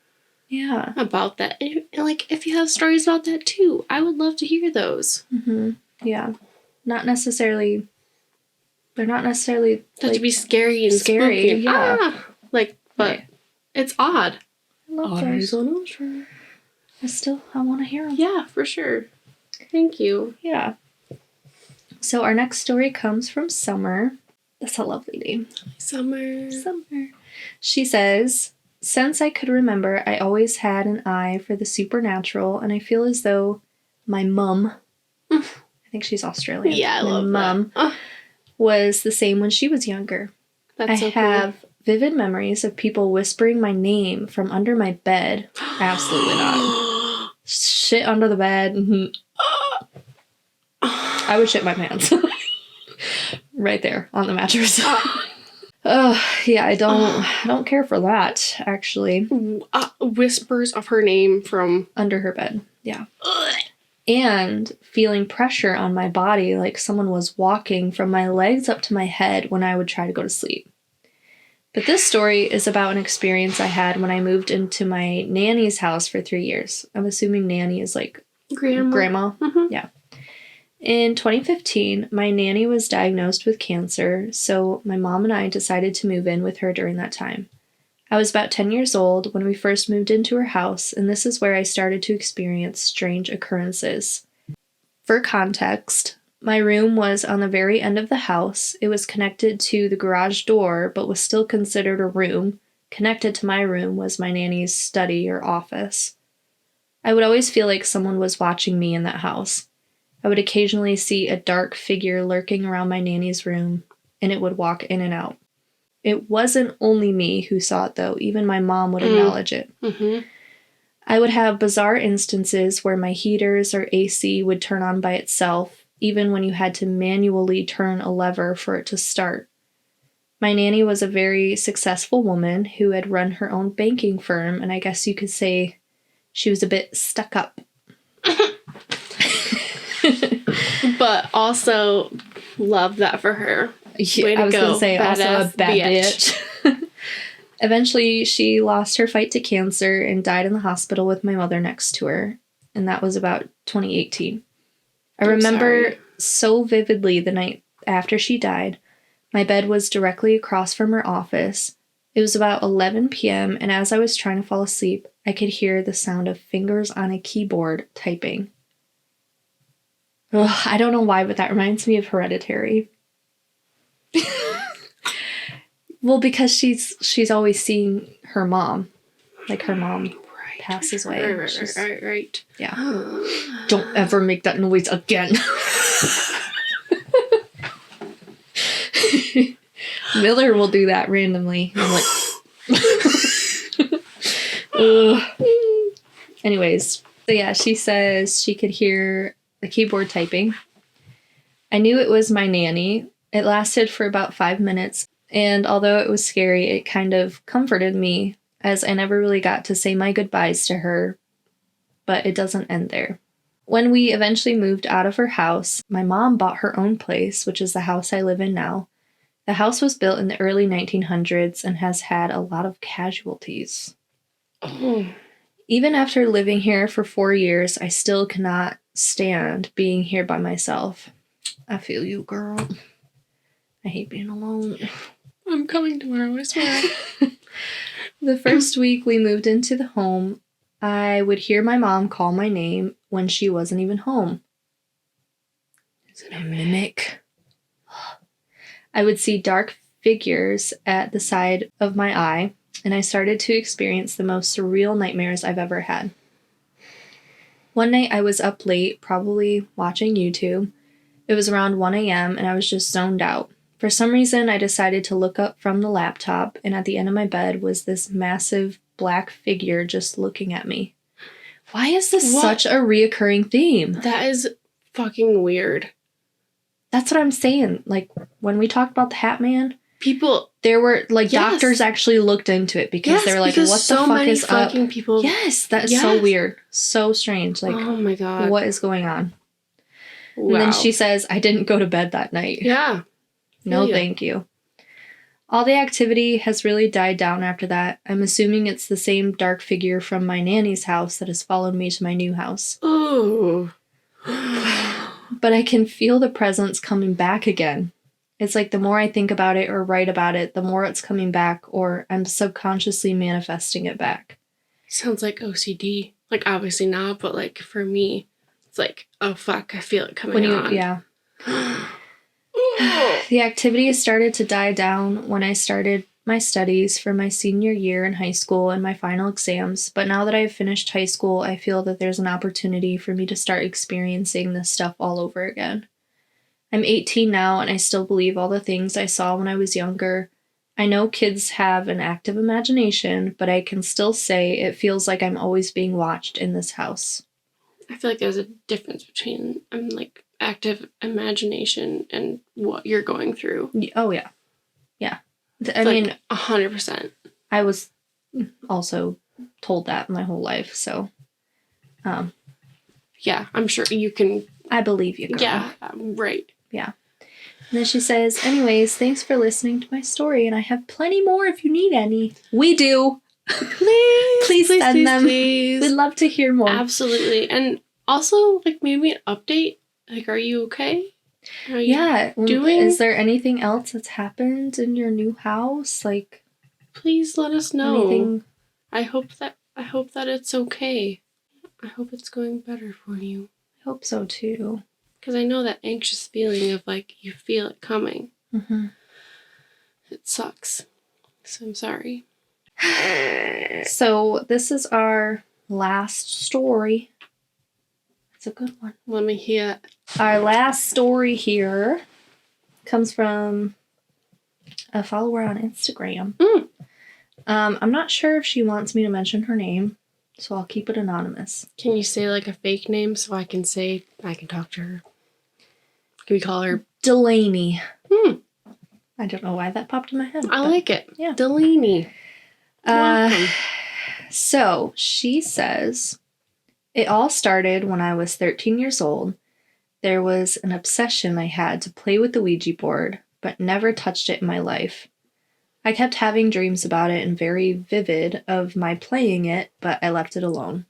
about that. If you have stories about that too, I would love to hear those. Mm-hmm. Yeah. They're not necessarily to be scary and scary. Spooky. Yeah. But it's odd. I love those. I want to hear them. Yeah, for sure. Thank you. Yeah. So our next story comes from Summer. That's a lovely name. Summer. She says, Since I could remember, I always had an eye for the supernatural, and I feel as though my mum, I think she's Australian. Yeah, I love mum that. was the same when she was younger. That's I so have vivid memories of people whispering my name from under my bed. Absolutely not. Shit under the bed. I would shit my pants. Right there on the mattress. Yeah, I don't care for that, actually. Whispers of her name from Under her bed. Yeah. And feeling pressure on my body like someone was walking from my legs up to my head when I would try to go to sleep. But this story is about an experience I had when I moved into my nanny's house for 3 years. I'm assuming nanny is like grandma. Yeah. In 2015, my nanny was diagnosed with cancer, so my mom and I decided to move in with her during that time. I was about 10 years old when we first moved into her house, and this is where I started to experience strange occurrences. For context, my room was on the very end of the house. It was connected to the garage door, but was still considered a room. Connected to my room was my nanny's study or office. I would always feel like someone was watching me in that house. I would occasionally see a dark figure lurking around my nanny's room, and it would walk in and out. It wasn't only me who saw it, though. Even my mom would acknowledge it. Mm-hmm. I would have bizarre instances where my heaters or AC would turn on by itself, even when you had to manually turn a lever for it to start. My nanny was a very successful woman who had run her own banking firm, and I guess you could say she was a bit stuck up. But also love that for her. Yeah, I was going to say also a bad bitch. Eventually, she lost her fight to cancer and died in the hospital with my mother next to her. And that was about 2018. I remember so vividly the night after she died. My bed was directly across from her office. It was about 11 p.m. and as I was trying to fall asleep, I could hear the sound of fingers on a keyboard typing. Ugh, I don't know why, but that reminds me of Hereditary. Well, because she's always seeing her mom. Like her mom passes away. Right. Yeah. Don't ever make that noise again. Miller will do that randomly. I'm like... Anyways. So yeah, she says she could hear the keyboard typing. I knew it was my nanny. It lasted for about 5 minutes. And although it was scary, it kind of comforted me, as I never really got to say my goodbyes to her. But it doesn't end there. When we eventually moved out of her house, my mom bought her own place, which is the house I live in now. The house was built in the early 1900s and has had a lot of casualties. Oh. Even after living here for 4 years, I still cannot stand being here by myself. I feel you, girl. I hate being alone. I'm coming tomorrow, I swear. The first week we moved into the home, I would hear my mom call my name when she wasn't even home. Is it a mimic? I would see dark figures at the side of my eye, and I started to experience the most surreal nightmares I've ever had. One night I was up late, probably watching YouTube. It was around 1 a.m. and I was just zoned out. For some reason, I decided to look up from the laptop, and at the end of my bed was this massive black figure just looking at me. Why is this such a reoccurring theme? That is fucking weird. That's what I'm saying. Like, when we talked about the Hat Man, there were, like, yes. Doctors actually looked into it because they were like, what the fuck is up? People... Yes, that is so weird. So strange. Like, oh my God. What is going on? Wow. And then she says, I didn't go to bed that night. Yeah. No, thank you. All the activity has really died down after that. I'm assuming it's the same dark figure from my nanny's house that has followed me to my new house. Oh. But I can feel the presence coming back again. It's like the more I think about it or write about it, the more it's coming back, or I'm subconsciously manifesting it back. Sounds like OCD. Like, obviously not, but, like, for me, it's like, oh, fuck, I feel it coming on. Yeah. The activity started to die down when I started my studies for my senior year in high school and my final exams, but now that I've finished high school, I feel that there's an opportunity for me to start experiencing this stuff all over again. I'm 18 now, and I still believe all the things I saw when I was younger. I know kids have an active imagination, but I can still say it feels like I'm always being watched in this house. I feel like there's a difference between like active imagination and what you're going through. Oh, yeah. Yeah. I like mean, 100%. I was also told that my whole life, so. Yeah, I'm sure you can. I believe you, girl. Yeah, right. Yeah. And then she says, anyways, thanks for listening to my story, and I have plenty more if you need any. We do. Please send them. Please. We'd love to hear more. Absolutely. And also, like, maybe an update. Like, are you okay? Are you doing? Is there anything else that's happened in your new house? Like, please let us know. Anything? I hope that it's okay. I hope it's going better for you. I hope so too. Because I know that anxious feeling of like you feel it coming. Mm-hmm. It sucks. So I'm sorry. So this is our last story. It's a good one. Let me hear it. Our last story here comes from a follower on Instagram. I'm not sure if she wants me to mention her name, so I'll keep it anonymous. Can you say like a fake name so I can talk to her? Can we call her Delaney? I don't know why that popped in my head. I like it. Yeah. Delaney. So she says, it all started when I was 13 years old. There was an obsession I had to play with the Ouija board, but never touched it in my life. I kept having dreams about it and very vivid of my playing it, but I left it alone.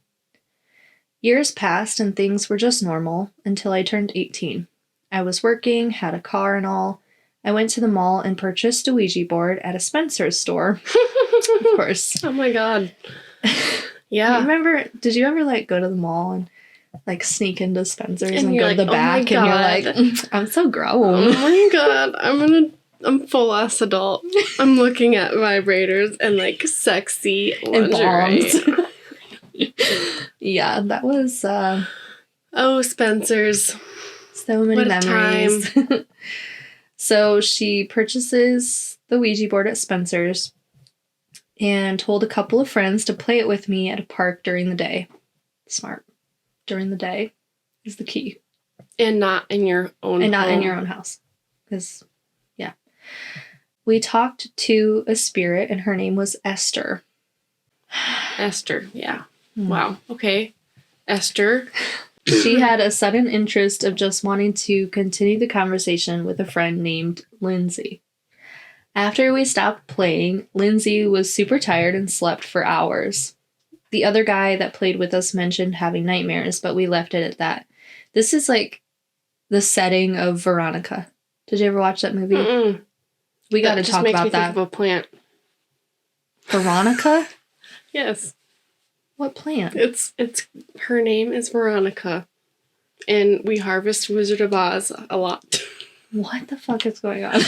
Years passed and things were just normal until I turned 18. I was working, had a car and all. I went to the mall and purchased a Ouija board at a Spencer's store. Of course. Oh my god. Yeah. Did you ever like go to the mall and like sneak into Spencer's and go like, to the back and you're like, I'm so grown. Oh my god. I'm full ass adult. I'm looking at vibrators and like sexy lingerie. Yeah, that was oh, Spencer's. So many memories. So she purchases the Ouija board at Spencer's and told a couple of friends to play it with me at a park during the day. Smart. During the day is the key. And not in your own And not in your own house. Because, yeah. We talked to a spirit and her name was Esther. Esther, yeah. Wow. Okay. Esther. She had a sudden interest of just wanting to continue the conversation with a friend named Lindsay. After we stopped playing, Lindsay was super tired and slept for hours. The other guy that played with us mentioned having nightmares, but we left it at that. This is like the setting of Veronica. Did you ever watch that movie? Mm-mm. We got to talk about that. Think of a plant. Veronica? Yes. What plant? It's her name is Veronica, and we harvest Wizard of Oz a lot. What the fuck is going on?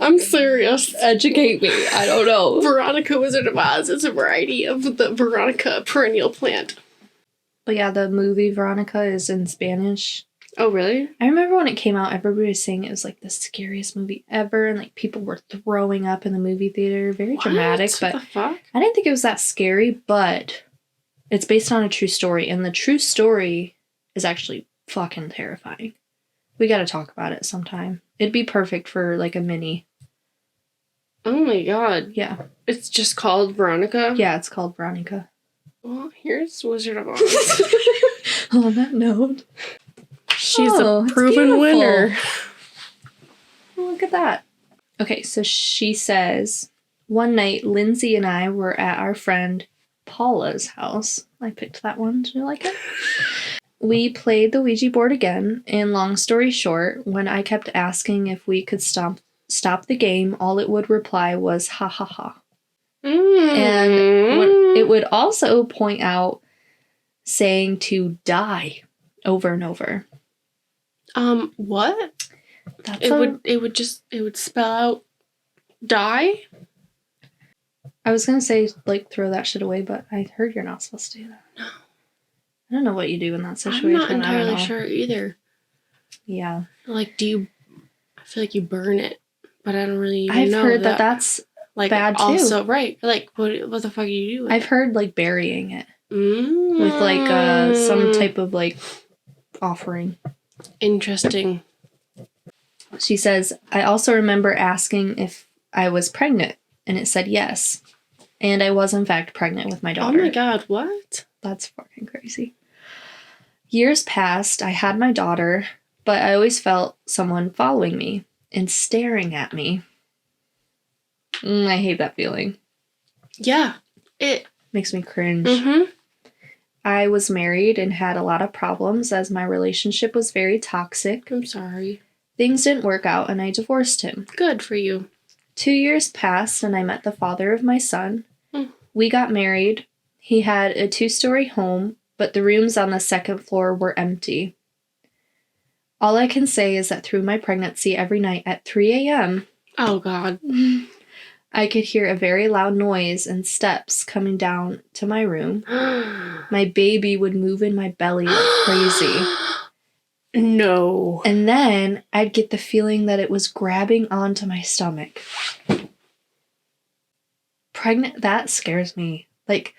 I'm serious. Educate me. I don't know. Veronica Wizard of Oz is a variety of the Veronica perennial plant. But yeah, the movie Veronica is in Spanish. Oh, really? I remember when it came out, everybody was saying it was like the scariest movie ever, and like people were throwing up in the movie theater. Very dramatic, but what the fuck? I didn't think it was that scary, but it's based on a true story, and the true story is actually fucking terrifying. We gotta talk about it sometime. It'd be perfect for like a mini. Oh my god. Yeah. It's just called Veronica? Yeah, it's called Veronica. Well, here's Wizard of Oz. On that note. She's a proven winner. Look at that. Okay, so she says, one night, Lindsay and I were at our friend Paula's house. I picked that one. Did you like it? We played the Ouija board again, and long story short, when I kept asking if we could stop the game, all it would reply was, ha ha ha. And it would also point out saying to die over and over. What? it would spell out die. I was gonna say, like, throw that shit away, but I heard you're not supposed to do that. No. I don't know what you do in that situation. I'm not entirely sure either. Yeah. Like, I feel like you burn it, but I don't really even I've know heard that that's like bad too. Also, right. Like, what the fuck are you doing? I've heard, like, burying it. With, like, some type of, like, offering. Interesting. She says, I also remember asking if I was pregnant, and it said yes. And I was, in fact, pregnant with my daughter. Oh my god, what? That's fucking crazy. Years passed, I had my daughter, but I always felt someone following me and staring at me. I hate that feeling. Yeah. It makes me cringe. Mm-hmm. I was married and had a lot of problems as my relationship was very toxic. I'm sorry. Things didn't work out and I divorced him. Good for you. 2 years passed and I met the father of my son. We got married. He had a 2-story home, but the rooms on the second floor were empty. All I can say is that through my pregnancy every night at 3 a.m. Oh, God. I could hear a very loud noise and steps coming down to my room. My baby would move in my belly like crazy. No. And then I'd get the feeling that it was grabbing onto my stomach. That scares me. Like,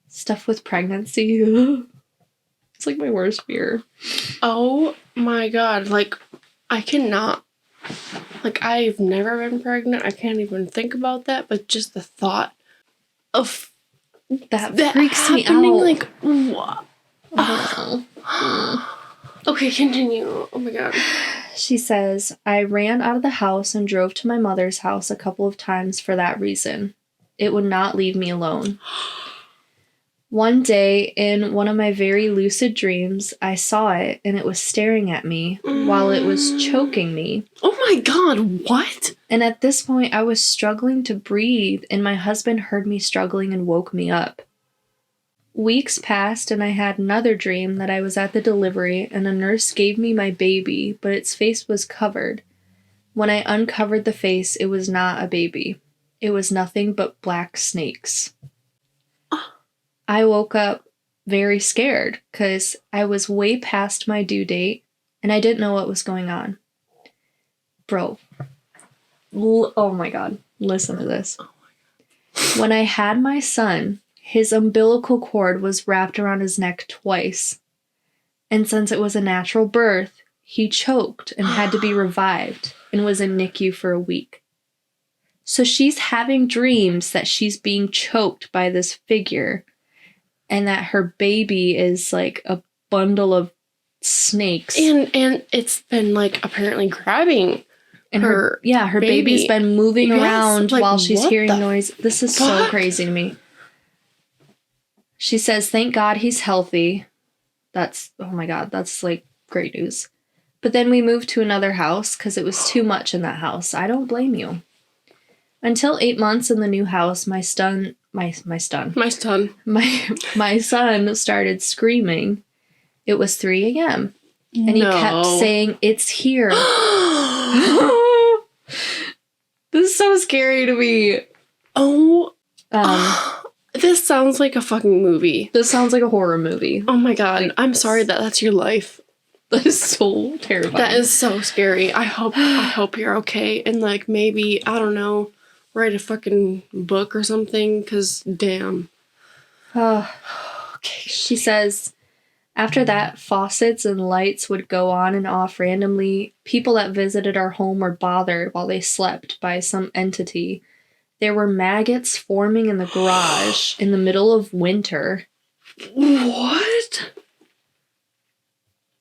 stuff with pregnancy. It's like my worst fear. Oh my god. Like, I cannot. Like, I've never been pregnant. I can't even think about that. But just the thought of that freaks me out. Like, what? I don't know. Okay, continue. Oh my god. She says, I ran out of the house and drove to my mother's house a couple of times for that reason. It would not leave me alone. One day, in one of my very lucid dreams, I saw it and it was staring at me while it was choking me. Oh my god, what? And at this point, I was struggling to breathe and my husband heard me struggling and woke me up. Weeks passed and I had another dream that I was at the delivery and a nurse gave me my baby, but its face was covered. When I uncovered the face, it was not a baby. It was nothing but black snakes. I woke up very scared because I was way past my due date and I didn't know what was going on. Bro. Oh my god. Listen to this. When I had my son, his umbilical cord was wrapped around his neck twice. And since it was a natural birth, he choked and had to be revived and was in NICU for a week. So she's having dreams that she's being choked by this figure and that her baby is like a bundle of snakes. And it's been like apparently grabbing and her baby's been moving around like, while she's hearing noise. This is so crazy to me. She says, thank God he's healthy. That's, oh my God, that's like great news. But then we moved to another house because it was too much in that house. I don't blame you. Until 8 months in the new house, my son started screaming. It was 3 a.m. And he kept saying, it's here. This is so scary to me. Oh. This sounds like a fucking movie. This sounds like a horror movie. Oh my god. Like, I'm sorry that that's your life. That is so terrifying. That is so scary. I hope you're okay. And like maybe, I don't know, write a fucking book or something. Because damn. Okay. She says, after that, faucets and lights would go on and off randomly. People that visited our home were bothered while they slept by some entity. There were maggots forming in the garage in the middle of winter. What?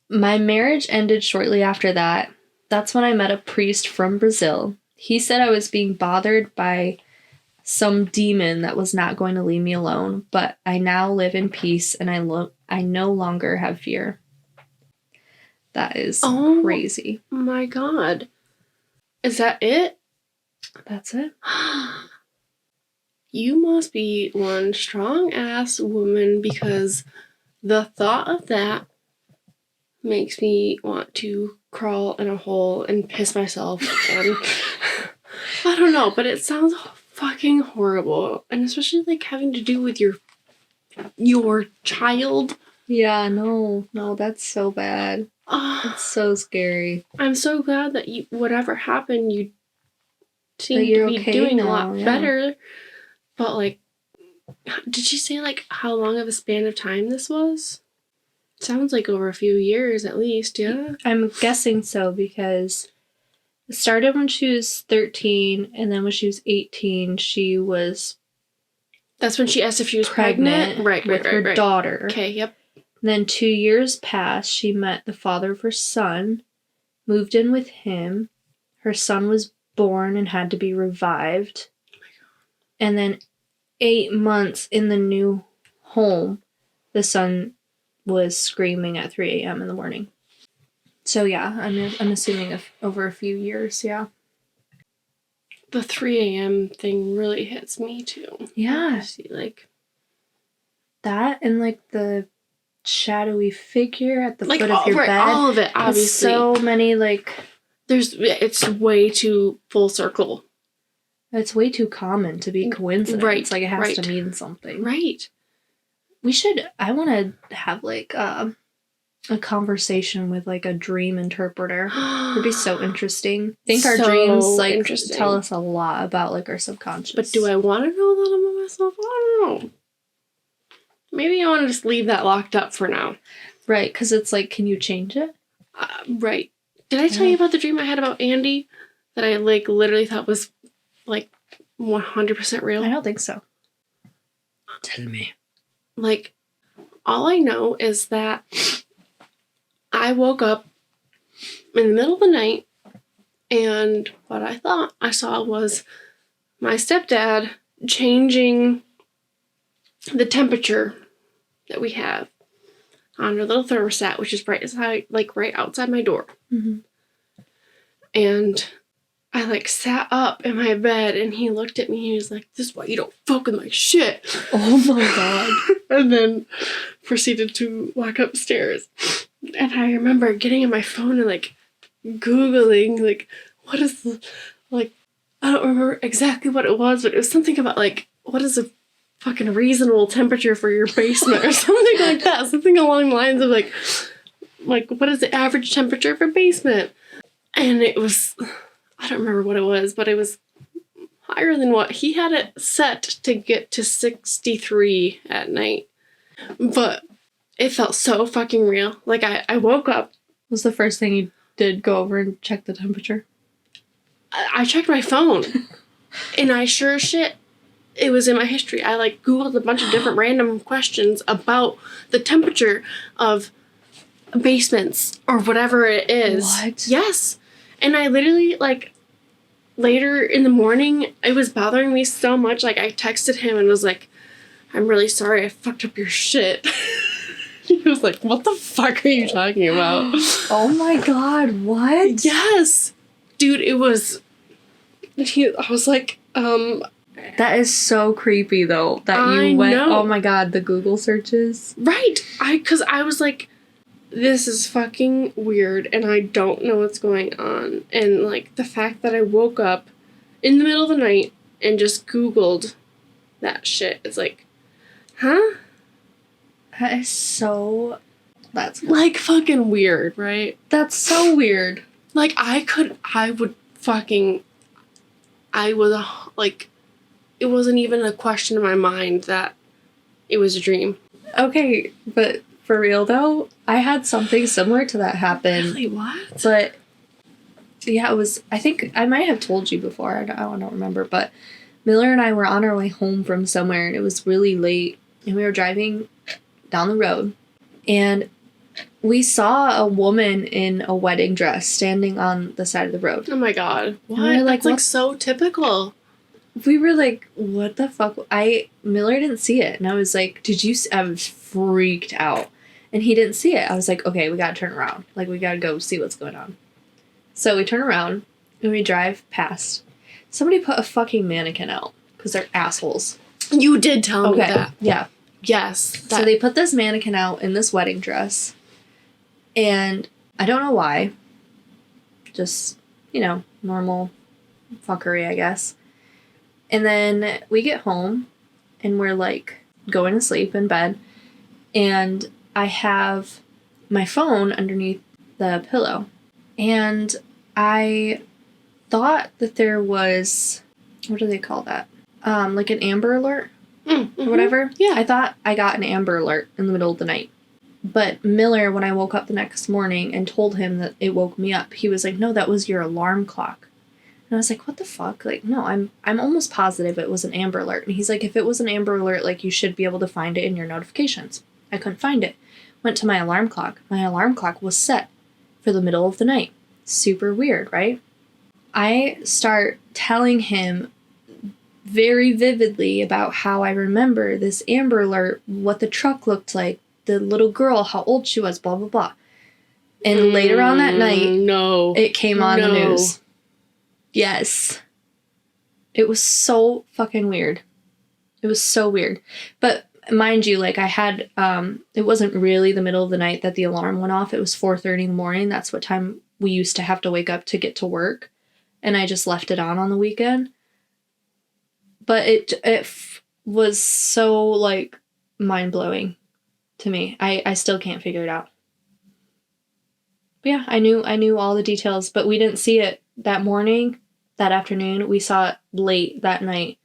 My marriage ended shortly after that. That's when I met a priest from Brazil. He said I was being bothered by some demon that was not going to leave me alone, but I now live in peace and I no longer have fear. That is crazy. Oh my god. Is that it? That's it. You must be one strong-ass woman because the thought of that makes me want to crawl in a hole and piss myself. And I don't know, but it sounds fucking horrible. And especially, like, having to do with your child. Yeah, no, that's so bad. It's so scary. I'm so glad that whatever happened, you seem to be okay doing now, a lot better. But, like, did she say, like, how long of a span of time this was? Sounds like over a few years at least, yeah? I'm guessing so, because it started when she was 13, and then when she was 18, she was... That's when she asked if she was pregnant? Right, with her daughter. Okay, yep. And then 2 years passed, she met the father of her son, moved in with him. Her son was born and had to be revived. Oh my God. And then 8 months in the new home, the son was screaming at 3 a.m. in the morning. So yeah, I'm assuming over a few years, yeah. The 3 a.m. thing really hits me too. Yeah. See, like that, and like the shadowy figure at the foot of your bed. All of it, obviously. There's so many, like... It's way too full circle. It's way too common to be coincidence. Right. Like, it has to mean something. Right. I want to have, like, a conversation with, like, a dream interpreter. It'd be so interesting. I think our dreams, like, tell us a lot about, like, our subconscious. But do I want to know that about myself? I don't know. Maybe I want to just leave that locked up for now. Right, because it's like, can you change it? Right. Did I tell you about the dream I had about Andy? That I, like, literally thought was, like, 100% real? I don't think so. Tell me. Like, all I know is that I woke up in the middle of the night, and what I thought I saw was my stepdad changing the temperature that we have on our little thermostat, which is right outside my door. Mm-hmm. And I, like, sat up in my bed, and he looked at me, and he was like, "This is why you don't fuck with my shit." Oh my God. And then proceeded to walk upstairs. And I remember getting on my phone and, like, Googling, like, what is the, like, I don't remember exactly what it was, but it was something about, like, what is a fucking reasonable temperature for your basement or something like that. Something along the lines of, like, what is the average temperature for basement? And it was, I don't remember what it was, but it was higher than what he had it set to get to 63 at night. But it felt so fucking real. Like, I woke up. Was the first thing you did go over and check the temperature? I checked my phone. And I sure as shit, it was in my history. I, like, Googled a bunch of different random questions about the temperature of basements or whatever it is. What? Yes. And I literally, like, later in the morning, it was bothering me so much. Like, I texted him and was like, "I'm really sorry I fucked up your shit." He was like, "What the fuck are you talking about?" Oh my God, what? Yes. Dude, it was... I was like, That is so creepy, though, that you went... Know. Oh my God, the Google searches. Right. Because I was like, this is fucking weird, and I don't know what's going on. And, like, the fact that I woke up in the middle of the night and just Googled that shit, it's like, huh? That is so... That's... Like, fucking weird, right? That's so weird. Like, it wasn't even a question in my mind that it was a dream. Okay, but for real, though, I had something similar to that happen. Really? What? But, yeah, it was... I think I might have told you before. I don't remember, but Miller and I were on our way home from somewhere, and it was really late, and we were driving down the road, and we saw a woman in a wedding dress standing on the side of the road. Oh my God. What? We were like, that's, like, so typical. We were like, what the fuck? Miller didn't see it, and I was like, did you I was freaked out, and he didn't see it. I was like, okay, we gotta turn around. Like, we gotta go see what's going on. So we turn around, and we drive past. Somebody put a fucking mannequin out, because they're assholes. You did tell me that. Yeah. Yes. So they put this mannequin out in this wedding dress, and I don't know why, Just, normal fuckery, I guess. And then we get home and we're like going to sleep in bed. And I have my phone underneath the pillow. And I thought that there was, what do they call that? Like an Amber Alert or whatever. Yeah. I thought I got an Amber Alert in the middle of the night. But Miller, when I woke up the next morning and told him that it woke me up, he was like, no, that was your alarm clock. And I was like, what the fuck? Like, no, I'm almost positive it was an Amber Alert. And he's like, if it was an Amber Alert, like, you should be able to find it in your notifications. I couldn't find it. Went to my alarm clock. My alarm clock was set for the middle of the night. Super weird, right? I start telling him very vividly about how I remember this Amber Alert, what the truck looked like, the little girl, how old she was, blah, blah, blah. And later on that night, it came on the news. Yes. It was so fucking weird. It was so weird. But mind you, like, I had, it wasn't really the middle of the night that the alarm went off. It was 4:30 in the morning. That's what time we used to have to wake up to get to work. And I just left it on the weekend. But it was so, like, mind-blowing to me. I still can't figure it out. But yeah, I knew all the details, but we didn't see it that morning, that afternoon. We saw it late that night,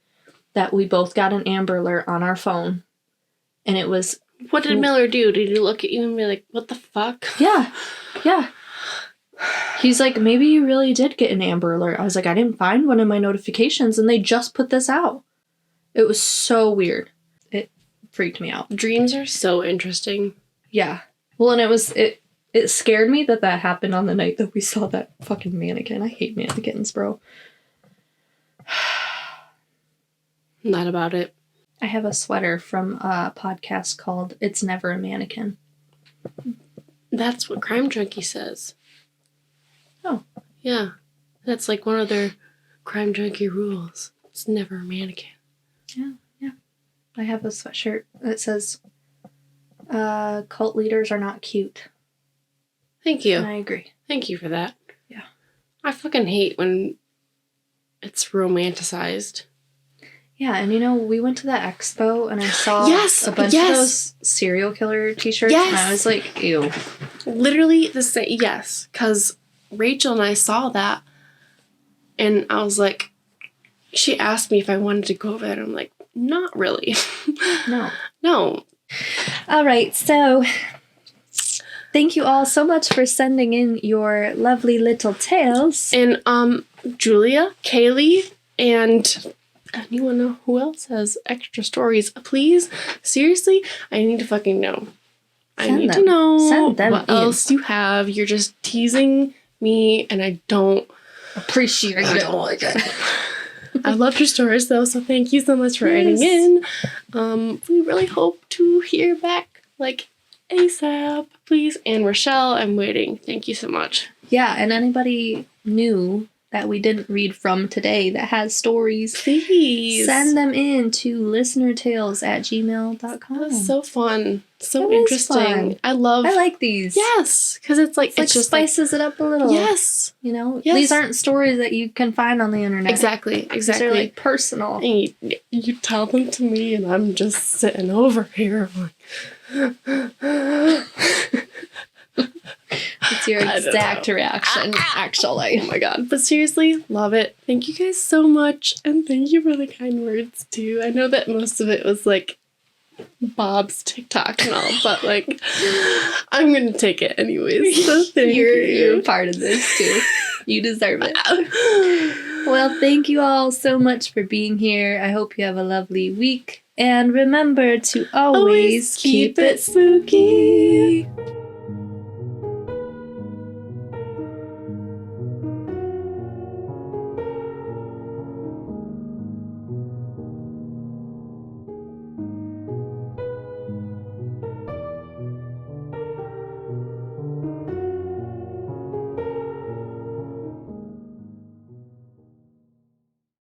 that we both got an Amber Alert on our phone. And it was... What did Miller do? Did he look at you and be like, what the fuck? Yeah. He's like, maybe you really did get an Amber Alert. I was like, I didn't find one in my notifications, and they just put this out. It was so weird. It freaked me out. Dreams are so interesting. Yeah. Well, and it scared me that happened on the night that we saw that fucking mannequin. I hate mannequins, bro. Not about it. I have a sweater from a podcast called It's Never a Mannequin. That's what Crime Junkie says. Oh. Yeah. That's like one of their Crime Junkie rules. It's never a mannequin. Yeah. I have a sweatshirt that says, cult leaders are not cute. Thank you. And I agree. Thank you for that. Yeah. I fucking hate when it's romanticized. Yeah, and we went to that expo and I saw a bunch of those serial killer t-shirts and I was like, ew. Literally the same, yes, because Rachel and I saw that and I was like, she asked me if I wanted to go over there and I'm like, not really. No. All right, so thank you all so much for sending in your lovely little tales. And Julia, Kaylee, and anyone know who else has extra stories? Please, seriously, I need to fucking know. I need to know Send them what in. else you have. You're just teasing me, and I don't appreciate it. I don't like it. I loved your stories, though, so thank you so much for writing in. We really hope to hear back, like, ASAP, please. And Rochelle, I'm waiting. Thank you so much. Yeah, and anybody new that we didn't read from today that has stories, please send them in to listenertales@gmail.com. That's so fun. So interesting. Fun. I like these. Yes, because it's just spices it up a little. Yes. These aren't stories that you can find on the internet. Exactly. They're like personal. And you tell them to me and I'm just sitting over here like... It's your exact reaction, actually. Oh my god. But seriously, love it. Thank you guys so much. And thank you for the kind words, too. I know that most of it was, like, Bob's TikTok and all, but, like, I'm going to take it anyways. So thank you. You're part of this, too. You deserve it. Well, thank you all so much for being here. I hope you have a lovely week. And remember to always keep it spooky.